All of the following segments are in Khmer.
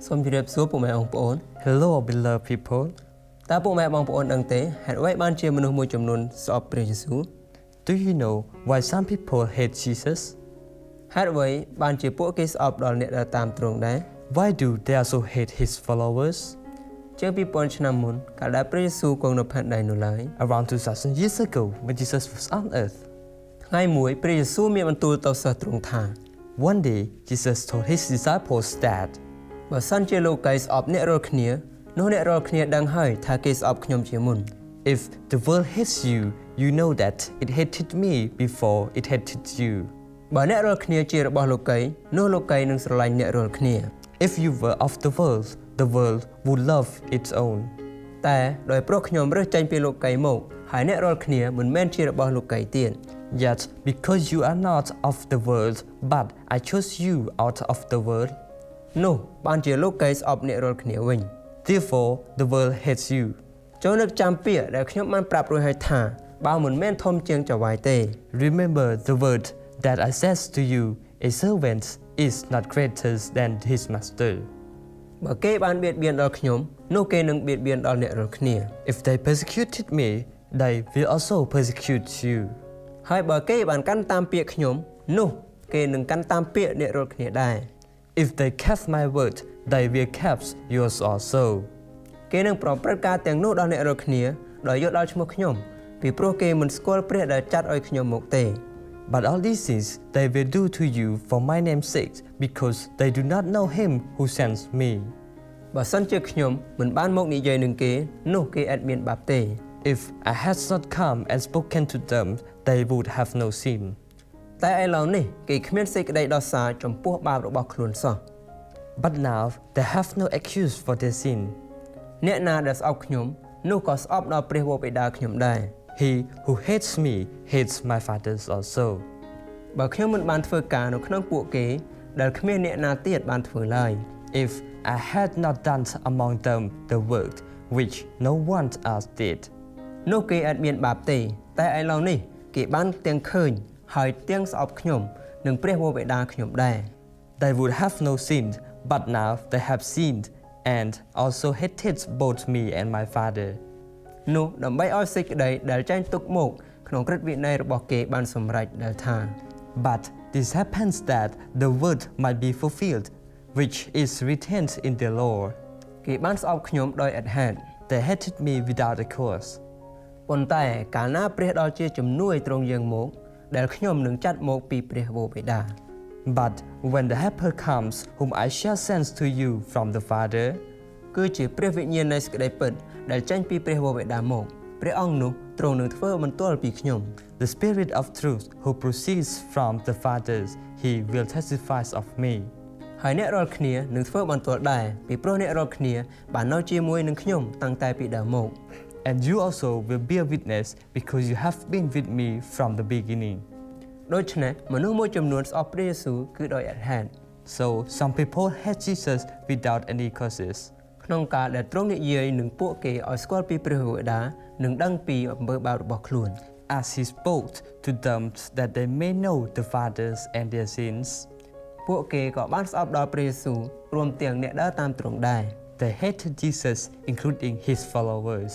សូមជម្រាបសួរពុកម៉ែបងប្អូន Hello, beloved people. តើពុកម៉ែបងប្អូនដឹងទេហេតុអ្វីបានជាមនុស្សមួយចំនួនស្អប់ព្រះយេស៊ូវ Do you know why some people hate Jesus? ហេតុអ្វីបានជាពួកគេស្អប់ដល់អ្នកដែលតាមទ្រង់ដែរ Why do they also hate his followers? ជាង2000ឆ្នាំមុនកាលដែលព្រះយេស៊ូវគង់នៅផែនដីនោះឡើយ Around 2000 years ago, when Jesus was on earth, ថ្ងៃមួយព្រះយេស៊ូវមានបន្ទូលទៅសិស្សទ្រង់ថា one day Jesus told his disciples that បើសិនជាលោកីស្អប់អ្នករាល់គ្នានោះអ្នករាល់គ្នាដឹងហើយថាគេស្អប់ខ្ញុំជាមុន if the world hates you, you know that it hated me before it hated you. បើអ្នករាល់គ្នាជារបស់លោកីនោះលោកីនឹងស្រឡាញ់អ្នករាល់គ្នា If you were of the world would love its own. តែដោយព្រោះខ្ញុំរើសចេញពីលោកីមកហើយអ្នករាល់គ្នាមិនមែនជារបស់លោកីទៀត Yet because you are not of the world, but I chose you out of the world, នោះបានជាលោកីស្អប់អ្នករាល់គ្នាវិញ therefore the world hates you. ចូលនឹកចាំពាក្យដែលខ្ញុំបានប្រាប់រួចហើយថាបើមិនមែនធំជាងចៅហ្វាយទេ Remember the word that I said to you, a servant is not greater than his master. បើគេបានបៀតបៀនដល់ខ្ញុំនោះគេនឹងបៀតបៀនដល់អ្នករាល់គ្នា If they persecuted me, they will also persecute you. ហើយបើគេបានកាន់តាមពាក្យខ្ញុំនោះគេនឹងកាន់តាមពាក្យអ្នករាល់គ្នាដែរ If they kept my word, they will keep yours also. គេនឹងប្រព្រឹត្តការទាំងនោះដល់អ្នករាល់គ្នាដោយយកដល់ឈ្មោះខ្ញុំពីព្រោះគេមិនស្គាល់ព្រះដែលចាត់ឲ្យខ្ញុំមកទេ But all these things they will do to you for my name's sake, because they do not know him who sends me. បើសិនជាខ្ញុំមិនបានមកនិយាយនឹងគេនោះគេអាចមានបាបទេ If I had not come and spoken to them, they would have no sin. តែឥឡូវនេះគេគ្មានសេចក្តីដោះសារចំពោះបាបរបស់ខ្លួនសោះ But now they have no excuse for their sin. អ្នកណាដែលស្អប់ខ្ញុំនោះក៏ស្អប់ដល់ព្រះវរបិតាខ្ញុំដែរ He who hates me hates my fathers also. បើខ្ញុំមិនបានធ្វើការនៅក្នុងពួកគេដែលគ្មានអ្នកណាទៀតបានធ្វើឡើយ If I had not done among them the work which no one else did, នោះគេអាចមានបាបទេតែឥឡូវនេះគេបានទាំងឃើញហើយទាំងស្អប់ខ្ញុំនិងព្រះវរបិតាខ្ញុំដែរ they would have no sin. But now they have sinned and also hated both me and my father. នោះដើម្បីឲ្យសេចក្តីដែលចែងទុកមកក្នុងក្រឹតវិន័យរបស់គេបានសម្រេចដែលថា But this happens that the word might be fulfilled, which is written in the law. គេបានស្អប់ខ្ញុំដោយឥតហេតុ They hated me without a cause. ប៉ុន្តែកាលណាព្រះដល់ជាជំនួយត្រង់យើងមកដែលខ្ញុំនឹងចាត់មកពីព្រះវរបិតា But when the helper comes, whom I shall send to you from the Father, គឺជាព្រះវិញ្ញាណនៃសេចក្តីពិតដែលចេញពីព្រះវរបិតាមកព្រះអង្គនោះទ្រង់នឹងធ្វើបន្ទាល់ពីខ្ញុំ the Spirit of truth who proceeds from the Father, he will testify of me. ហើយអ្នករាល់គ្នានឹងធ្វើបន្ទាល់ដែរពីព្រោះអ្នករាល់គ្នាបាននៅជាមួយនឹងខ្ញុំតាំងតែពីដើមមក And you also will bear witness because you have been with me from the beginning. ដូច្នេះមនុស្សមួយចំនួនស្អប់ព្រះយេស៊ូវគឺដោយឥតហេតុ So some people hate Jesus without any causes. ក្នុងការដែលទ្រង់និយាយនឹងពួកគេឲ្យស្គាល់ពីព្រះវរបិតានិងដឹងពីអំពើបាបរបស់ខ្លួន As he spoke to them that they may know the fathers and their sins, ពួកគេក៏បានស្អប់ដល់ព្រះយេស៊ូវរួមទាំងអ្នកដើរតាមទ្រង់ដែរ they hated Jesus, including his followers.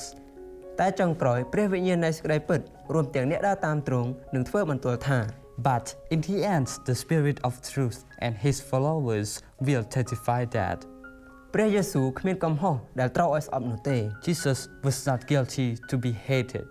តែចុងក្រោយព្រះវិញ្ញាណនៃសេចក្តីពិតរួមទាំងអ្នកដើរតាមទ្រង់នឹងធ្វើបន្ទាល់ថា But in the end, the Spirit of truth and his followers will testify that ព្រះយេស៊ូវគ្មានកំហុសដែលត្រូវឲ្យស្អប់នោះទេ Jesus was not guilty to be hated.